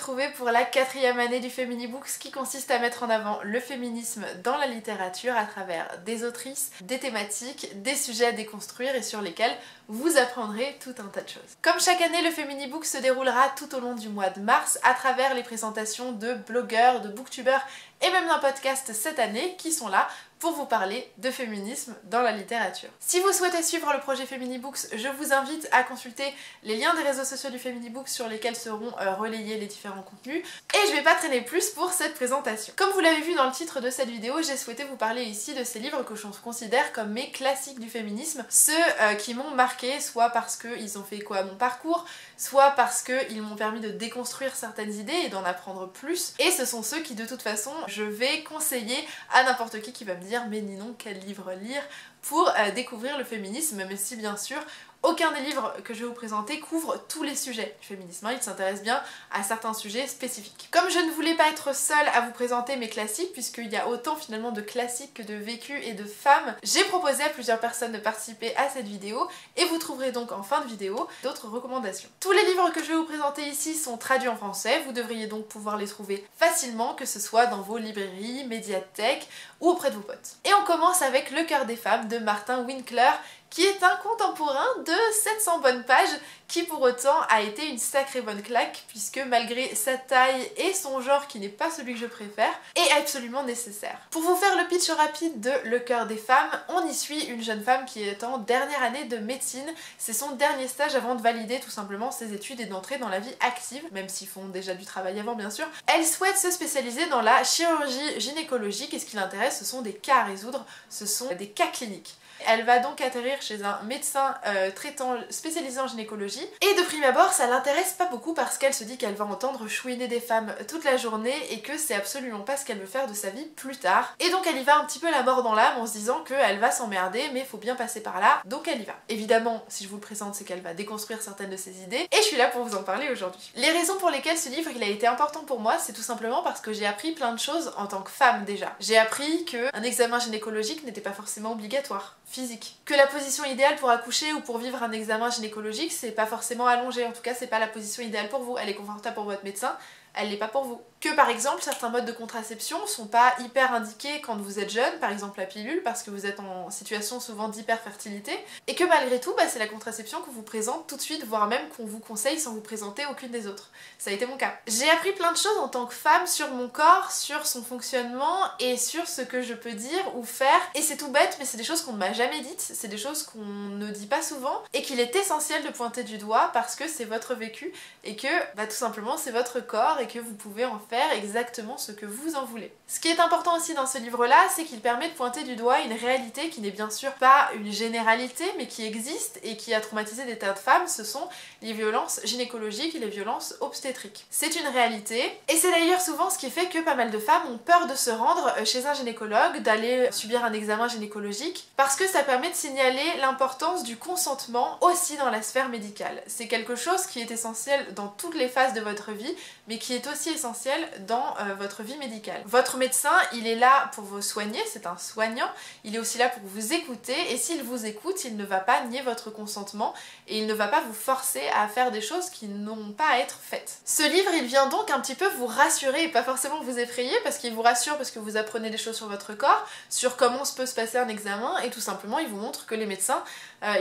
retrouver pour la 4e année du Feminibooks qui consiste à mettre en avant le féminisme dans la littérature à travers des autrices, des thématiques, des sujets à déconstruire et sur lesquels vous apprendrez tout un tas de choses. Comme chaque année, le Feminibooks se déroulera tout au long du mois de mars à travers les présentations de blogueurs, de booktubeurs et même d'un podcast cette année qui sont là pour vous parler de féminisme dans la littérature. Si vous souhaitez suivre le projet Feminibooks, je vous invite à consulter les liens des réseaux sociaux du Feminibooks sur lesquels seront relayés les différents contenus. Et je vais pas traîner plus pour cette présentation. Comme vous l'avez vu dans le titre de cette vidéo, j'ai souhaité vous parler ici de ces livres que je considère comme mes classiques du féminisme, ceux qui m'ont marqué, soit parce qu'ils ont fait écho à mon parcours, soit parce qu'ils m'ont permis de déconstruire certaines idées et d'en apprendre plus. Et ce sont ceux qui de toute façon je vais conseiller à n'importe qui va me dire mais Ninon, quel livre lire pour découvrir le féminisme, même si bien sûr aucun des livres que je vais vous présenter couvre tous les sujets du féminisme, il s'intéresse bien à certains sujets spécifiques. Comme je ne voulais pas être seule à vous présenter mes classiques, puisqu'il y a autant finalement de classiques que de vécus et de femmes, j'ai proposé à plusieurs personnes de participer à cette vidéo et vous trouverez donc en fin de vidéo d'autres recommandations. Tous les livres que je vais vous présenter ici sont traduits en français, vous devriez donc pouvoir les trouver facilement, que ce soit dans vos librairies, médiathèques ou auprès de vos potes. Et on commence avec Le cœur des femmes de Martin Winkler, qui est un contemporain de 700 bonnes pages qui pour autant a été une sacrée bonne claque puisque malgré sa taille et son genre qui n'est pas celui que je préfère, est absolument nécessaire. Pour vous faire le pitch rapide de Le cœur des femmes, on y suit une jeune femme qui est en dernière année de médecine, c'est son dernier stage avant de valider tout simplement ses études et d'entrer dans la vie active, même s'ils font déjà du travail avant bien sûr. Elle souhaite se spécialiser dans la chirurgie gynécologique et ce qui l'intéresse ce sont des cas à résoudre, ce sont des cas cliniques. Elle va donc atterrir chez un médecin traitant spécialisé en gynécologie et de prime abord ça l'intéresse pas beaucoup parce qu'elle se dit qu'elle va entendre chouiner des femmes toute la journée et que c'est absolument pas ce qu'elle veut faire de sa vie plus tard. Et donc elle y va un petit peu la mort dans l'âme en se disant qu'elle va s'emmerder mais faut bien passer par là, donc elle y va. Évidemment si je vous le présente c'est qu'elle va déconstruire certaines de ses idées et je suis là pour vous en parler aujourd'hui. Les raisons pour lesquelles ce livre il a été important pour moi c'est tout simplement parce que j'ai appris plein de choses en tant que femme déjà. J'ai appris qu'un examen gynécologique n'était pas forcément obligatoire. Physique. Que la position idéale pour accoucher ou pour vivre un examen gynécologique, c'est pas forcément allongé, en tout cas c'est pas la position idéale pour vous, elle est confortable pour votre médecin, elle l'est pas pour vous. Que par exemple certains modes de contraception sont pas hyper indiqués quand vous êtes jeune, par exemple la pilule, parce que vous êtes en situation souvent d'hyperfertilité, et que malgré tout c'est la contraception qu'on vous présente tout de suite, voire même qu'on vous conseille sans vous présenter aucune des autres. Ça a été mon cas. J'ai appris plein de choses en tant que femme sur mon corps, sur son fonctionnement et sur ce que je peux dire ou faire, et c'est tout bête mais c'est des choses qu'on ne m'a jamais dites, c'est des choses qu'on ne dit pas souvent et qu'il est essentiel de pointer du doigt parce que c'est votre vécu et que tout simplement c'est votre corps et que vous pouvez en faire exactement ce que vous en voulez. Ce qui est important aussi dans ce livre-là, c'est qu'il permet de pointer du doigt une réalité qui n'est bien sûr pas une généralité, mais qui existe et qui a traumatisé des tas de femmes, ce sont les violences gynécologiques et les violences obstétriques. C'est une réalité, et c'est d'ailleurs souvent ce qui fait que pas mal de femmes ont peur de se rendre chez un gynécologue, d'aller subir un examen gynécologique, parce que ça permet de signaler l'importance du consentement aussi dans la sphère médicale. C'est quelque chose qui est essentiel dans toutes les phases de votre vie, mais qui est aussi essentiel dans votre vie médicale. Votre médecin, il est là pour vous soigner, c'est un soignant, il est aussi là pour vous écouter et s'il vous écoute, il ne va pas nier votre consentement et il ne va pas vous forcer à faire des choses qui n'ont pas à être faites. Ce livre, il vient donc un petit peu vous rassurer et pas forcément vous effrayer parce qu'il vous rassure parce que vous apprenez des choses sur votre corps, sur comment peut se passer un examen et tout simplement il vous montre que les médecins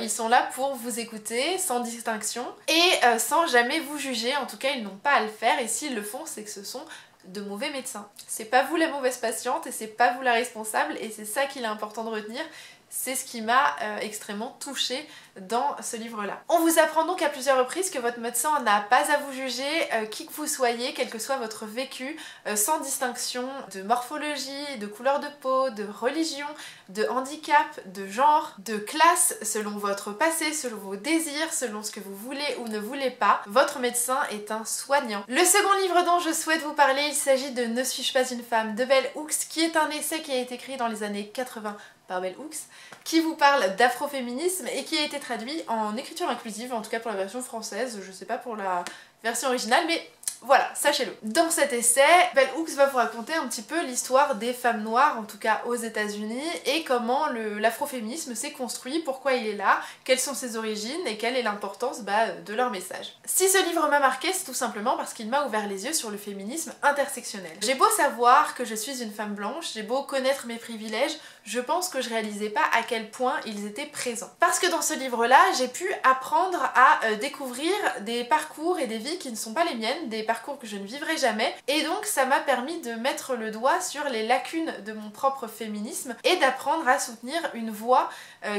ils sont là pour vous écouter sans distinction et sans jamais vous juger, en tout cas ils n'ont pas à le faire et s'ils le font c'est que ce sont de mauvais médecins. C'est pas vous la mauvaise patiente et c'est pas vous la responsable et c'est ça qu'il est important de retenir. C'est ce qui m'a extrêmement touchée dans ce livre-là. On vous apprend donc à plusieurs reprises que votre médecin n'a pas à vous juger, qui que vous soyez, quel que soit votre vécu, sans distinction de morphologie, de couleur de peau, de religion, de handicap, de genre, de classe, selon votre passé, selon vos désirs, selon ce que vous voulez ou ne voulez pas. Votre médecin est un soignant. Le second livre dont je souhaite vous parler, il s'agit de Ne suis-je pas une femme de Bell Hooks, qui est un essai qui a été écrit dans les années 80 par Bell Hooks, qui vous parle d'afroféminisme et qui a été traduit en écriture inclusive, en tout cas pour la version française, je sais pas pour la version originale, mais Voilà, sachez-le. Dans cet essai, Bell Hooks va vous raconter un petit peu l'histoire des femmes noires, en tout cas aux États-Unis, et comment l'afroféminisme s'est construit, pourquoi il est là, quelles sont ses origines et quelle est l'importance de leur message. Si ce livre m'a marqué, c'est tout simplement parce qu'il m'a ouvert les yeux sur le féminisme intersectionnel. J'ai beau savoir que je suis une femme blanche, j'ai beau connaître mes privilèges, je pense que je réalisais pas à quel point ils étaient présents. Parce que dans ce livre-là, j'ai pu apprendre à découvrir des parcours et des vies qui ne sont pas les miennes, des parcours que je ne vivrai jamais, et donc ça m'a permis de mettre le doigt sur les lacunes de mon propre féminisme et d'apprendre à soutenir une voix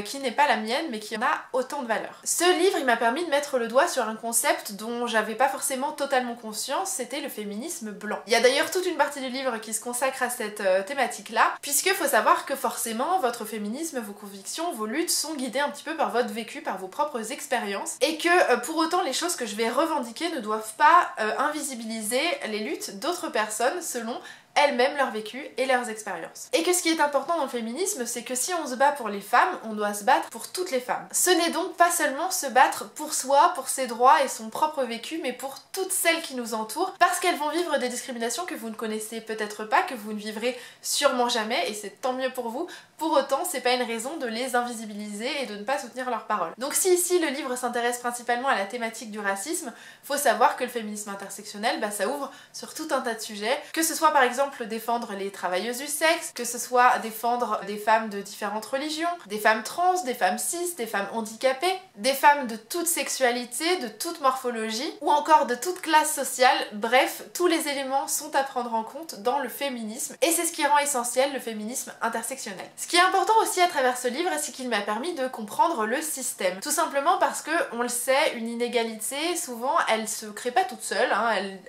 qui n'est pas la mienne mais qui en a autant de valeur. Ce livre, il m'a permis de mettre le doigt sur un concept dont j'avais pas forcément totalement conscience, c'était le féminisme blanc. Il y a d'ailleurs toute une partie du livre qui se consacre à cette thématique-là, puisque faut savoir que forcément votre féminisme, vos convictions, vos luttes sont guidées un petit peu par votre vécu, par vos propres expériences, et que pour autant les choses que je vais revendiquer ne doivent pas invisibiliser les luttes d'autres personnes selon elles-mêmes leur vécu et leurs expériences. Et que ce qui est important dans le féminisme, c'est que si on se bat pour les femmes, on doit se battre pour toutes les femmes. Ce n'est donc pas seulement se battre pour soi, pour ses droits et son propre vécu, mais pour toutes celles qui nous entourent, parce qu'elles vont vivre des discriminations que vous ne connaissez peut-être pas, que vous ne vivrez sûrement jamais, et c'est tant mieux pour vous. Pour autant, c'est pas une raison de les invisibiliser et de ne pas soutenir leurs paroles. Donc si ici le livre s'intéresse principalement à la thématique du racisme, faut savoir que le féminisme intersectionnel, ça ouvre sur tout un tas de sujets, que ce soit par exemple défendre les travailleuses du sexe, que ce soit défendre des femmes de différentes religions, des femmes trans, des femmes cis, des femmes handicapées, des femmes de toute sexualité, de toute morphologie, ou encore de toute classe sociale. Bref, tous les éléments sont à prendre en compte dans le féminisme, et c'est ce qui rend essentiel le féminisme intersectionnel. Ce qui est important aussi à travers ce livre, c'est qu'il m'a permis de comprendre le système. Tout simplement parce que, on le sait, une inégalité, souvent, elle se crée pas toute seule,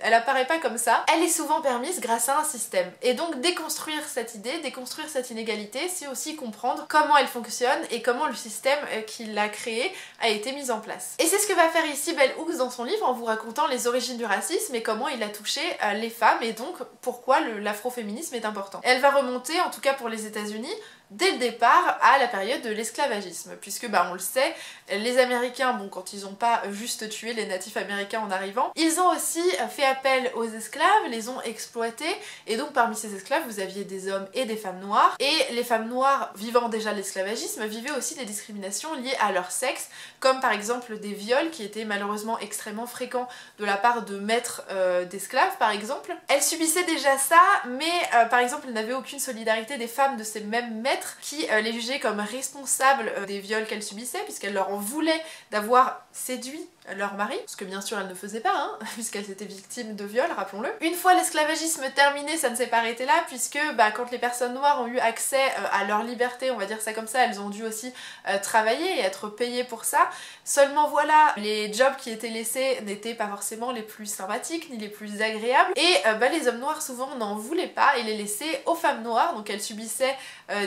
elle apparaît pas comme ça, elle est souvent permise grâce à un système. Et donc déconstruire cette idée, déconstruire cette inégalité, c'est aussi comprendre comment elle fonctionne et comment le système qui l'a créée a été mis en place. Et c'est ce que va faire ici Bell Hooks dans son livre en vous racontant les origines du racisme et comment il a touché les femmes et donc pourquoi l'afroféminisme est important. Elle va remonter, en tout cas pour les États-Unis, dès le départ à la période de l'esclavagisme, puisque on le sait, les Américains, quand ils n'ont pas juste tué les natifs américains en arrivant, ils ont aussi fait appel aux esclaves, les ont exploités, et donc parmi ces esclaves vous aviez des hommes et des femmes noires, et les femmes noires vivant déjà l'esclavagisme vivaient aussi des discriminations liées à leur sexe, comme par exemple des viols qui étaient malheureusement extrêmement fréquents de la part de maîtres d'esclaves par exemple. Elles subissaient déjà ça, mais par exemple elles n'avaient aucune solidarité des femmes de ces mêmes maîtres qui les jugeaient comme responsables des viols qu'elles subissaient, puisqu'elles leur en voulaient d'avoir séduit leur mari, ce que bien sûr elles ne faisaient pas, puisqu'elles étaient victimes de viols, rappelons-le. Une fois l'esclavagisme terminé, ça ne s'est pas arrêté là, puisque quand les personnes noires ont eu accès à leur liberté, on va dire ça comme ça, elles ont dû aussi travailler et être payées pour ça. Seulement voilà, les jobs qui étaient laissés n'étaient pas forcément les plus sympathiques, ni les plus agréables, et les hommes noirs souvent n'en voulaient pas et les laissaient aux femmes noires, donc elles subissaient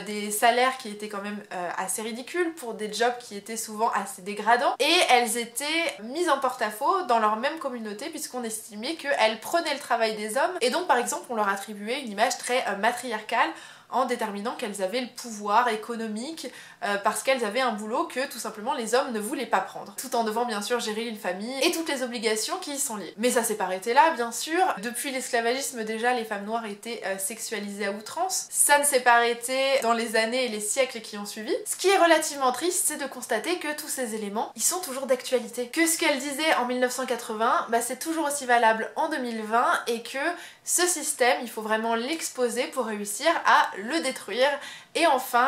des salaires qui étaient quand même assez ridicules pour des jobs qui étaient souvent assez dégradants, et elles étaient mises en porte-à-faux dans leur même communauté puisqu'on estimait qu'elles prenaient le travail des hommes et donc par exemple on leur attribuait une image très matriarcale en déterminant qu'elles avaient le pouvoir économique parce qu'elles avaient un boulot que tout simplement les hommes ne voulaient pas prendre, tout en devant bien sûr gérer une famille et toutes les obligations qui y sont liées. Mais ça s'est pas arrêté là bien sûr, depuis l'esclavagisme déjà les femmes noires étaient sexualisées à outrance, ça ne s'est pas arrêté dans les années et les siècles qui ont suivi. Ce qui est relativement triste, c'est de constater que tous ces éléments, ils sont toujours d'actualité. Que ce qu'elle disait en 1980, c'est toujours aussi valable en 2020 et que ce système, il faut vraiment l'exposer pour réussir à le détruire et enfin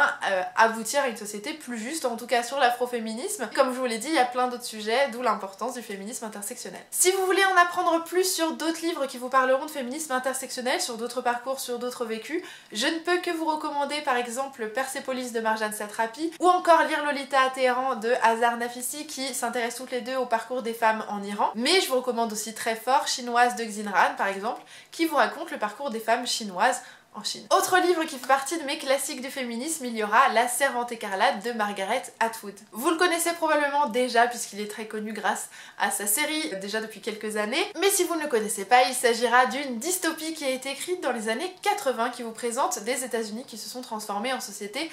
aboutir à une société plus juste, en tout cas sur l'afroféminisme. Comme je vous l'ai dit, il y a plein d'autres sujets, d'où l'importance du féminisme intersectionnel. Si vous voulez en apprendre plus sur d'autres livres qui vous parleront de féminisme intersectionnel, sur d'autres parcours, sur d'autres vécus, je ne peux que vous recommander par exemple Persépolis de Marjane Satrapi ou encore lire Lolita à Téhéran de Azar Nafisi qui s'intéressent toutes les deux au parcours des femmes en Iran. Mais je vous recommande aussi très fort Chinoise de Xinran par exemple, qui vous raconte le parcours des femmes chinoises en Chine. Autre livre qui fait partie de mes classiques du féminisme, il y aura La Servante écarlate de Margaret Atwood. Vous le connaissez probablement déjà puisqu'il est très connu grâce à sa série déjà depuis quelques années, mais si vous ne le connaissez pas, il s'agira d'une dystopie qui a été écrite dans les années 80 qui vous présente des États-Unis qui se sont transformés en société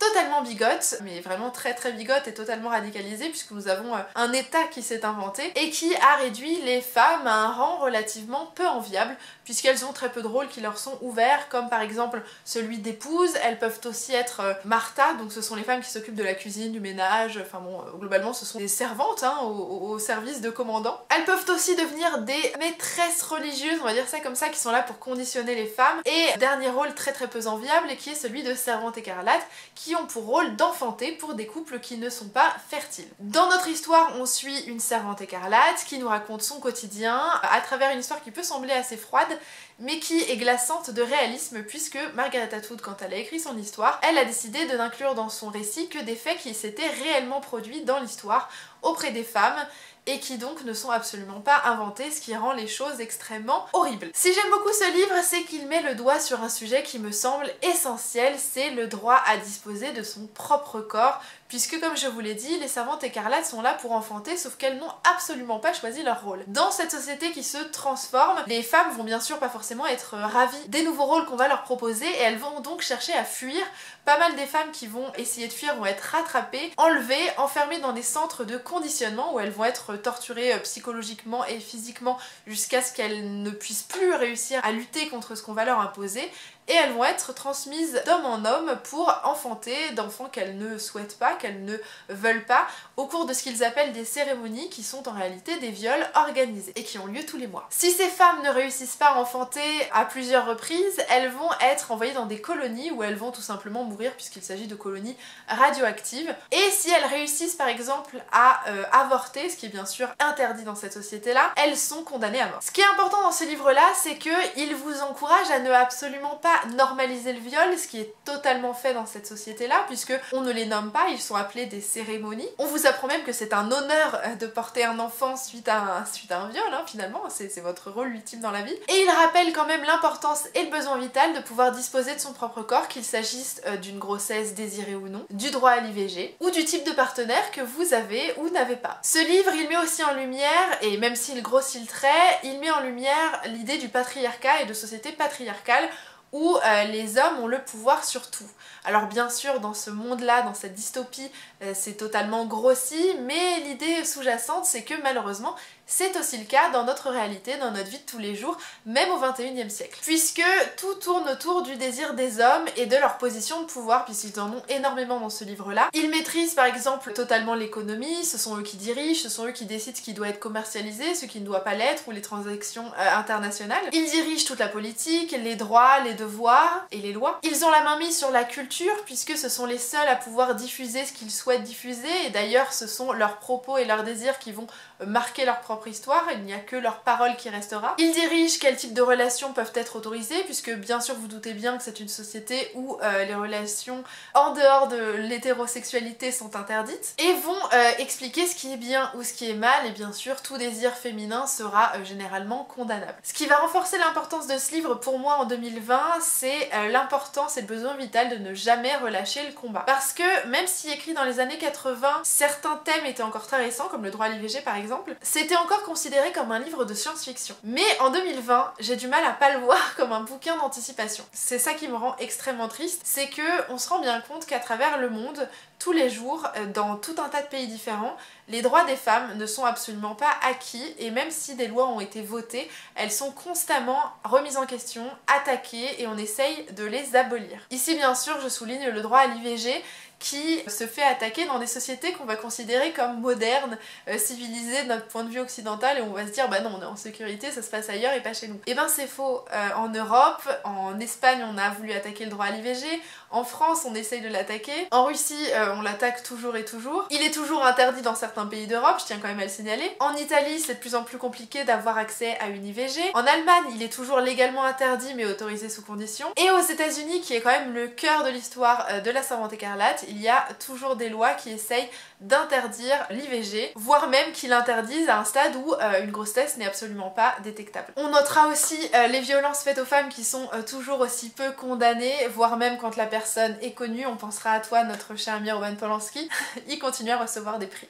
totalement bigote, mais vraiment très très bigote et totalement radicalisée, puisque nous avons un état qui s'est inventé et qui a réduit les femmes à un rang relativement peu enviable, puisqu'elles ont très peu de rôles qui leur sont ouverts, comme par exemple celui d'épouse. Elles peuvent aussi être Martha, donc ce sont les femmes qui s'occupent de la cuisine, du ménage, enfin bon, globalement ce sont des servantes hein, au service de commandants. Elles peuvent aussi devenir des maîtresses religieuses, on va dire ça comme ça, qui sont là pour conditionner les femmes. Et dernier rôle très très peu enviable, et qui est celui de servante écarlate, qui ont pour rôle d'enfanter pour des couples qui ne sont pas fertiles. Dans notre histoire, on suit une servante écarlate qui nous raconte son quotidien à travers une histoire qui peut sembler assez froide, mais qui est glaçante de réalisme, puisque Margaret Atwood, quand elle a écrit son histoire, elle a décidé de n'inclure dans son récit que des faits qui s'étaient réellement produits dans l'histoire auprès des femmes, et qui donc ne sont absolument pas inventés, ce qui rend les choses extrêmement horribles. Si j'aime beaucoup ce livre, c'est qu'il met le doigt sur un sujet qui me semble essentiel, c'est le droit à disposer de son propre corps, puisque comme je vous l'ai dit, les servantes écarlates sont là pour enfanter, sauf qu'elles n'ont absolument pas choisi leur rôle. Dans cette société qui se transforme, les femmes vont bien sûr pas forcément être ravies des nouveaux rôles qu'on va leur proposer, et elles vont donc chercher à fuir. Pas mal des femmes qui vont essayer de fuir vont être rattrapées, enlevées, enfermées dans des centres de conditionnement où elles vont être torturées psychologiquement et physiquement jusqu'à ce qu'elles ne puissent plus réussir à lutter contre ce qu'on va leur imposer. Et elles vont être transmises d'homme en homme pour enfanter d'enfants qu'elles ne souhaitent pas, qu'elles ne veulent pas, au cours de ce qu'ils appellent des cérémonies qui sont en réalité des viols organisés et qui ont lieu tous les mois. Si ces femmes ne réussissent pas à enfanter à plusieurs reprises, elles vont être envoyées dans des colonies où elles vont tout simplement mourir, puisqu'il s'agit de colonies radioactives. Et si elles réussissent par exemple à avorter, ce qui est bien sûr interdit dans cette société-là, elles sont condamnées à mort. Ce qui est important dans ce livre-là, c'est qu'il vous encourage à ne absolument pas normaliser le viol, ce qui est totalement fait dans cette société-là, puisque on ne les nomme pas, ils sont appelés des cérémonies. On vous apprend même que c'est un honneur de porter un enfant suite à un viol, hein, finalement, c'est votre rôle ultime dans la vie. Et il rappelle quand même l'importance et le besoin vital de pouvoir disposer de son propre corps, qu'il s'agisse d'une grossesse désirée ou non, du droit à l'IVG, ou du type de partenaire que vous avez ou n'avez pas. Ce livre, il met aussi en lumière, et même s'il grossit le trait, il met en lumière l'idée du patriarcat et de société patriarcale, où les hommes ont le pouvoir sur tout. Alors bien sûr, dans ce monde-là, dans cette dystopie, c'est totalement grossi, mais l'idée sous-jacente, c'est que malheureusement, c'est aussi le cas dans notre réalité, dans notre vie de tous les jours, même au XXIe siècle. Puisque tout tourne autour du désir des hommes et de leur position de pouvoir, puisqu'ils en ont énormément dans ce livre-là. Ils maîtrisent par exemple totalement l'économie, ce sont eux qui dirigent, ce sont eux qui décident ce qui doit être commercialisé, ce qui ne doit pas l'être, ou les transactions internationales. Ils dirigent toute la politique, les droits, les devoirs et les lois. Ils ont la main mise sur la culture, puisque ce sont les seuls à pouvoir diffuser ce qu'ils souhaitent diffuser, et d'ailleurs ce sont leurs propos et leurs désirs qui vont marquer leur propre histoire, il n'y a que leur parole qui restera. Ils dirigent quel type de relations peuvent être autorisées, puisque bien sûr vous doutez bien que c'est une société où les relations en dehors de l'hétérosexualité sont interdites, et vont expliquer ce qui est bien ou ce qui est mal, et bien sûr tout désir féminin sera généralement condamnable. Ce qui va renforcer l'importance de ce livre pour moi en 2020, c'est l'importance et le besoin vital de ne jamais relâcher le combat. Parce que même si écrit dans les années 80, certains thèmes étaient encore très récents, comme le droit à l'IVG par exemple, c'était encore considéré comme un livre de science-fiction. Mais en 2020, j'ai du mal à pas le voir comme un bouquin d'anticipation. C'est ça qui me rend extrêmement triste, c'est que on se rend bien compte qu'à travers le monde, tous les jours, dans tout un tas de pays différents, les droits des femmes ne sont absolument pas acquis, et même si des lois ont été votées, elles sont constamment remises en question, attaquées, et on essaye de les abolir. Ici bien sûr je souligne le droit à l'IVG, qui se fait attaquer dans des sociétés qu'on va considérer comme modernes, civilisées de notre point de vue occidental, et on va se dire bah non, on est en sécurité, ça se passe ailleurs et pas chez nous. Et ben c'est faux. En Europe, en Espagne on a voulu attaquer le droit à l'IVG, en France on essaye de l'attaquer, en Russie on l'attaque toujours et toujours. Il est toujours interdit dans certains pays d'Europe, je tiens quand même à le signaler. En Italie c'est de plus en plus compliqué d'avoir accès à une IVG. En Allemagne il est toujours légalement interdit mais autorisé sous condition. Et aux États-Unis, qui est quand même le cœur de l'histoire de la Servante écarlate, il y a toujours des lois qui essayent d'interdire l'IVG, voire même qui l'interdisent à un stade où une grossesse n'est absolument pas détectable. On notera aussi les violences faites aux femmes qui sont toujours aussi peu condamnées, voire même quand la personne est connue, on pensera à toi, notre cher ami Roman Polanski, il continue à recevoir des prix.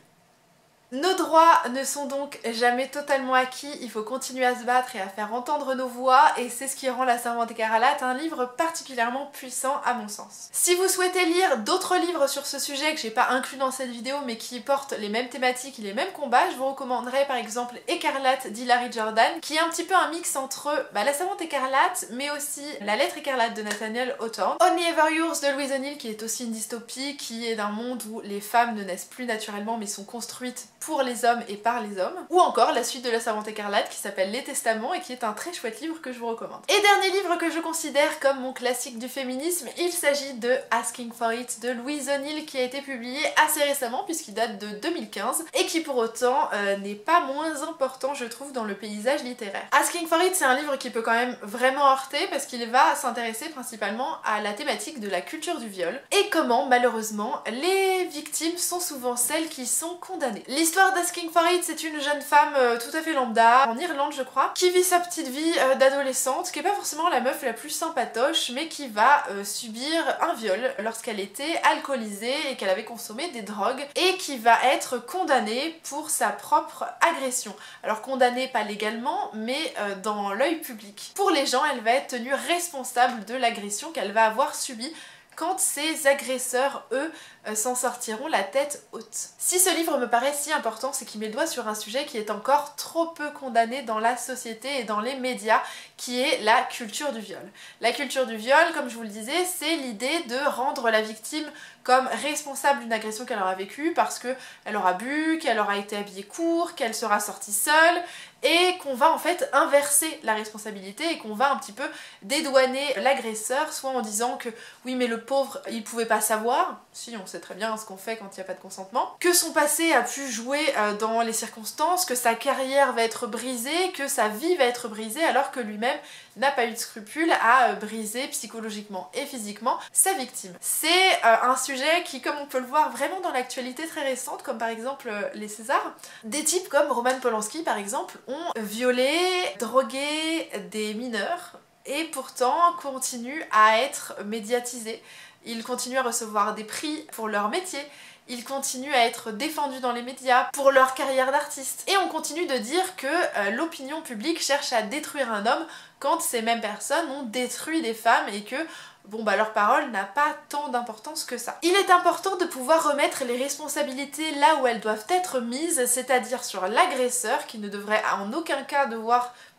Nos droits ne sont donc jamais totalement acquis, il faut continuer à se battre et à faire entendre nos voix, et c'est ce qui rend La Servante écarlate un livre particulièrement puissant à mon sens. Si vous souhaitez lire d'autres livres sur ce sujet que j'ai pas inclus dans cette vidéo mais qui portent les mêmes thématiques et les mêmes combats, je vous recommanderais par exemple Écarlate d'Hilary Jordan, qui est un petit peu un mix entre La Servante écarlate mais aussi La Lettre écarlate de Nathaniel Hawthorne, Only Ever Yours de Louise O'Neill, qui est aussi une dystopie, qui est d'un monde où les femmes ne naissent plus naturellement mais sont construites pour les hommes et par les hommes, ou encore la suite de La Servante écarlate qui s'appelle Les Testaments et qui est un très chouette livre que je vous recommande. Et dernier livre que je considère comme mon classique du féminisme, il s'agit de Asking for It de Louise O'Neill, qui a été publié assez récemment puisqu'il date de 2015 et qui pour autant n'est pas moins important je trouve dans le paysage littéraire. Asking for It, c'est un livre qui peut quand même vraiment heurter parce qu'il va s'intéresser principalement à la thématique de la culture du viol et comment malheureusement les victimes sont souvent celles qui sont condamnées. L'histoire d'Asking for It, c'est une jeune femme tout à fait lambda, en Irlande je crois, qui vit sa petite vie d'adolescente, qui est pas forcément la meuf la plus sympatoche, mais qui va subir un viol lorsqu'elle était alcoolisée et qu'elle avait consommé des drogues, et qui va être condamnée pour sa propre agression. Alors condamnée pas légalement, mais dans l'œil public. Pour les gens, elle va être tenue responsable de l'agression qu'elle va avoir subie quand ses agresseurs, eux, s'en sortiront la tête haute. Si ce livre me paraît si important, c'est qu'il met le doigt sur un sujet qui est encore trop peu condamné dans la société et dans les médias, qui est la culture du viol. La culture du viol, comme je vous le disais, c'est l'idée de rendre la victime comme responsable d'une agression qu'elle aura vécue parce qu'elle aura bu, qu'elle aura été habillée court, qu'elle sera sortie seule, et qu'on va en fait inverser la responsabilité et qu'on va un petit peu dédouaner l'agresseur, soit en disant que oui mais le pauvre il pouvait pas savoir, si on sait très bien ce qu'on fait quand il n'y a pas de consentement, que son passé a pu jouer dans les circonstances, que sa carrière va être brisée, que sa vie va être brisée alors que lui-même n'a pas eu de scrupule à briser psychologiquement et physiquement sa victime. C'est un sujet qui, comme on peut le voir vraiment dans l'actualité très récente, comme par exemple les Césars, des types comme Roman Polanski par exemple ont violé, drogué des mineurs et pourtant continuent à être médiatisés. Ils continuent à recevoir des prix pour leur métier. Ils continuent à être défendus dans les médias pour leur carrière d'artiste. Et on continue de dire que l'opinion publique cherche à détruire un homme quand ces mêmes personnes ont détruit des femmes et que bon bah leur parole n'a pas tant d'importance que ça. Il est important de pouvoir remettre les responsabilités là où elles doivent être mises, c'est-à-dire sur l'agresseur qui ne devrait en aucun cas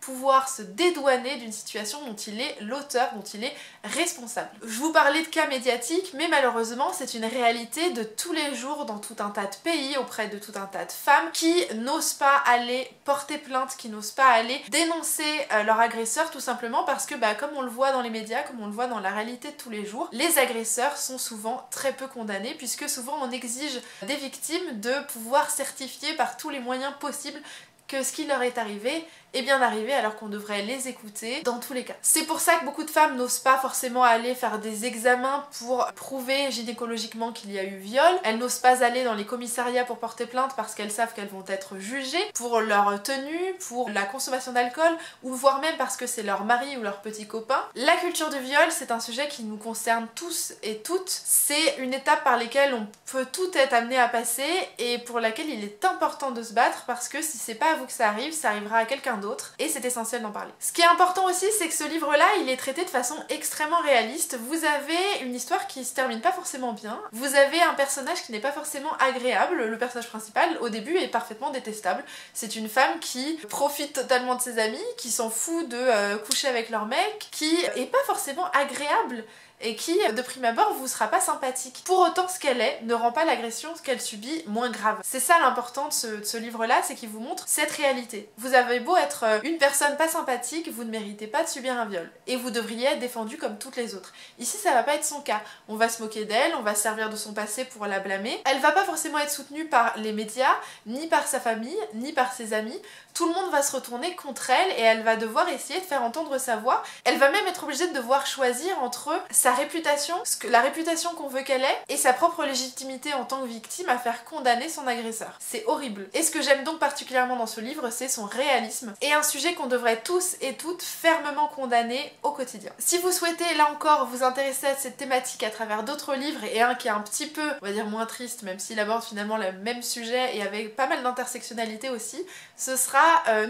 pouvoir se dédouaner d'une situation dont il est l'auteur, dont il est responsable. Je vous parlais de cas médiatiques, mais malheureusement c'est une réalité de tous les jours dans tout un tas de pays, auprès de tout un tas de femmes qui n'osent pas aller porter plainte, qui n'osent pas aller dénoncer leur agresseur tout simplement parce que comme on le voit dans les médias, comme on le voit dans la réalité de tous les jours, les agresseurs sont souvent très peu condamnés puisque souvent on exige des victimes de pouvoir certifier par tous les moyens possibles que ce qui leur est arrivé est bien arrivé alors qu'on devrait les écouter dans tous les cas. C'est pour ça que beaucoup de femmes n'osent pas forcément aller faire des examens pour prouver gynécologiquement qu'il y a eu viol. Elles n'osent pas aller dans les commissariats pour porter plainte parce qu'elles savent qu'elles vont être jugées pour leur tenue, pour la consommation d'alcool ou voire même parce que c'est leur mari ou leur petit copain. La culture du viol, c'est un sujet qui nous concerne tous et toutes. C'est une étape par laquelle on peut tout être amené à passer et pour laquelle il est important de se battre parce que si c'est pas à vous que ça arrivera à quelqu'un d'autre et c'est essentiel d'en parler. Ce qui est important aussi, c'est que ce livre-là, il est traité de façon extrêmement réaliste. Vous avez une histoire qui se termine pas forcément bien. Vous avez un personnage qui n'est pas forcément agréable. Le personnage principal, au début, est parfaitement détestable. C'est une femme qui profite totalement de ses amis, qui s'en fout de coucher avec leur mec, qui est pas forcément agréable et qui, de prime abord, vous sera pas sympathique. Pour autant, ce qu'elle est ne rend pas l'agression qu'elle subit moins grave. C'est ça l'important de ce livre-là, c'est qu'il vous montre cette réalité. Vous avez beau être une personne pas sympathique, vous ne méritez pas de subir un viol. Et vous devriez être défendue comme toutes les autres. Ici, ça va pas être son cas. On va se moquer d'elle, on va se servir de son passé pour la blâmer. Elle va pas forcément être soutenue par les médias, ni par sa famille, ni par ses amis. tout le monde va se retourner contre elle et elle va devoir essayer de faire entendre sa voix. Elle va même être obligée de devoir choisir entre sa réputation, la réputation qu'on veut qu'elle ait, et sa propre légitimité en tant que victime à faire condamner son agresseur. C'est horrible. Et ce que j'aime donc particulièrement dans ce livre, c'est son réalisme et un sujet qu'on devrait tous et toutes fermement condamner au quotidien. Si vous souhaitez là encore vous intéresser à cette thématique à travers d'autres livres et un qui est un petit peu, on va dire, moins triste, même s'il aborde finalement le même sujet et avec pas mal d'intersectionnalité aussi, ce sera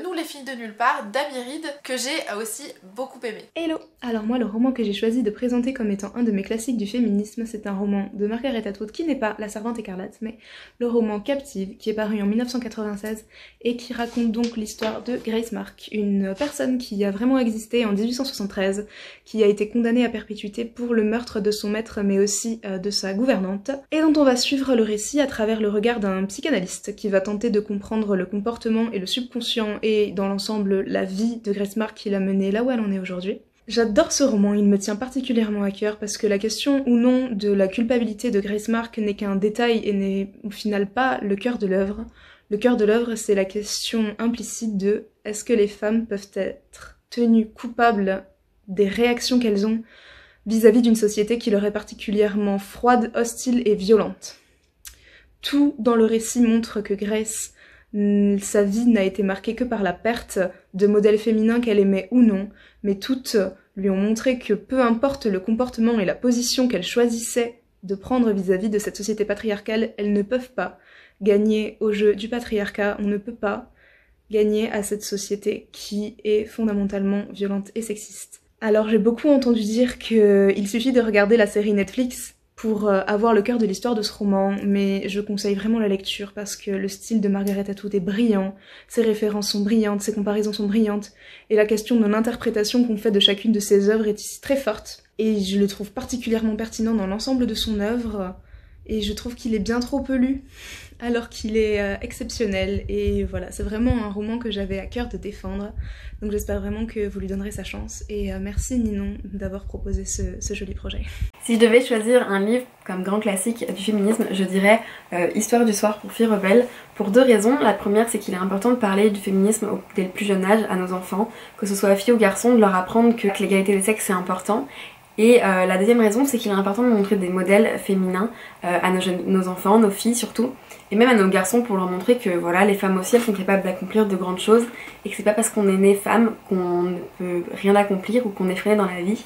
Nous les filles de nulle part d'Amy Reed, que j'ai aussi beaucoup aimé. Hello! Alors moi, le roman que j'ai choisi de présenter comme étant un de mes classiques du féminisme, c'est un roman de Margaret Atwood qui n'est pas La Servante écarlate, mais le roman Captive, qui est paru en 1996 et qui raconte donc l'histoire de Grace Mark, une personne qui a vraiment existé en 1873, qui a été condamnée à perpétuité pour le meurtre de son maître mais aussi de sa gouvernante, et dont on va suivre le récit à travers le regard d'un psychanalyste qui va tenter de comprendre le comportement et le subconscient et dans l'ensemble la vie de Grace Mark qui l'a menée là où elle en est aujourd'hui. J'adore ce roman, il me tient particulièrement à cœur parce que la question ou non de la culpabilité de Grace Mark n'est qu'un détail et n'est au final pas le cœur de l'œuvre. Le cœur de l'œuvre, c'est la question implicite de est-ce que les femmes peuvent être tenues coupables des réactions qu'elles ont vis-à-vis d'une société qui leur est particulièrement froide, hostile et violente. Tout dans le récit montre que Grace, sa vie n'a été marquée que par la perte de modèles féminins qu'elle aimait ou non, mais toutes lui ont montré que peu importe le comportement et la position qu'elle choisissait de prendre vis-à-vis de cette société patriarcale, elles ne peuvent pas gagner au jeu du patriarcat, on ne peut pas gagner à cette société qui est fondamentalement violente et sexiste. Alors j'ai beaucoup entendu dire qu'il suffit de regarder la série Netflix pour avoir le cœur de l'histoire de ce roman, mais je conseille vraiment la lecture parce que le style de Margaret Atwood est brillant, ses références sont brillantes, ses comparaisons sont brillantes, et la question de l'interprétation qu'on fait de chacune de ses œuvres est ici très forte. Et je le trouve particulièrement pertinent dans l'ensemble de son œuvre, et je trouve qu'il est bien trop peu lu, alors qu'il est exceptionnel, et voilà, c'est vraiment un roman que j'avais à cœur de défendre, donc j'espère vraiment que vous lui donnerez sa chance, et merci Ninon d'avoir proposé ce joli projet. Si je devais choisir un livre comme grand classique du féminisme, je dirais Histoire du soir pour filles rebelles, pour deux raisons. La première, c'est qu'il est important de parler du féminisme dès le plus jeune âge à nos enfants, que ce soit filles ou garçons, de leur apprendre que l'égalité des sexes c'est important. Et la deuxième raison, c'est qu'il est important de montrer des modèles féminins à nos enfants, nos filles surtout, et même à nos garçons pour leur montrer que voilà, les femmes aussi elles sont capables d'accomplir de grandes choses et que c'est pas parce qu'on est né femme qu'on ne peut rien accomplir ou qu'on est freiné dans la vie.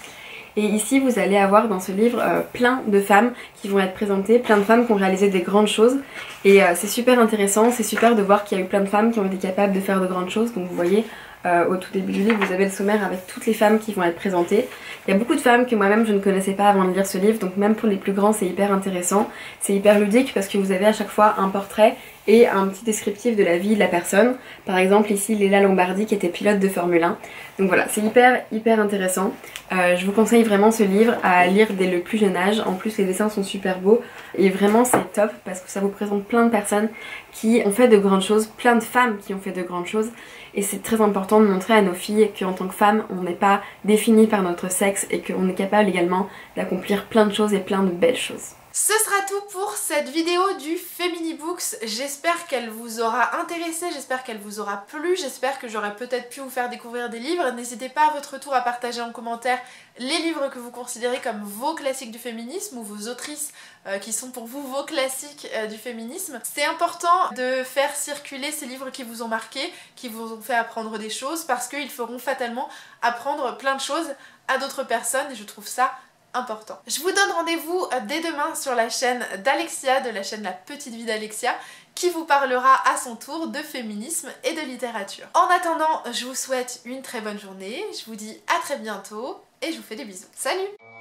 Et ici vous allez avoir dans ce livre plein de femmes qui vont être présentées, plein de femmes qui ont réalisé des grandes choses et c'est super intéressant, c'est super de voir qu'il y a eu plein de femmes qui ont été capables de faire de grandes choses. Donc vous voyez au tout début du livre vous avez le sommaire avec toutes les femmes qui vont être présentées. Il y a beaucoup de femmes que moi-même je ne connaissais pas avant de lire ce livre, donc même pour les plus grands c'est hyper intéressant, c'est hyper ludique parce que vous avez à chaque fois un portrait et un petit descriptif de la vie de la personne. Par exemple ici Léla Lombardi qui était pilote de Formule 1. Donc voilà, c'est hyper intéressant. Je vous conseille vraiment ce livre à lire dès le plus jeune âge. En plus les dessins sont super beaux et vraiment c'est top parce que ça vous présente plein de personnes qui ont fait de grandes choses, plein de femmes qui ont fait de grandes choses. Et c'est très important de montrer à nos filles qu'en tant que femme, on n'est pas définie par notre sexe et qu'on est capable également d'accomplir plein de choses et plein de belles choses. Ce sera tout pour cette vidéo du Femini Books. J'espère qu'elle vous aura intéressé, j'espère qu'elle vous aura plu, j'espère que j'aurai peut-être pu vous faire découvrir des livres. N'hésitez pas à votre tour à partager en commentaire les livres que vous considérez comme vos classiques du féminisme ou vos autrices qui sont pour vous vos classiques du féminisme. C'est important de faire circuler ces livres qui vous ont marqué, qui vous ont fait apprendre des choses parce qu'ils feront fatalement apprendre plein de choses à d'autres personnes et je trouve ça important. Je vous donne rendez-vous dès demain sur la chaîne d'Alexia, de la chaîne La Petite Vie d'Alexia, qui vous parlera à son tour de féminisme et de littérature. En attendant, je vous souhaite une très bonne journée, je vous dis à très bientôt et je vous fais des bisous. Salut!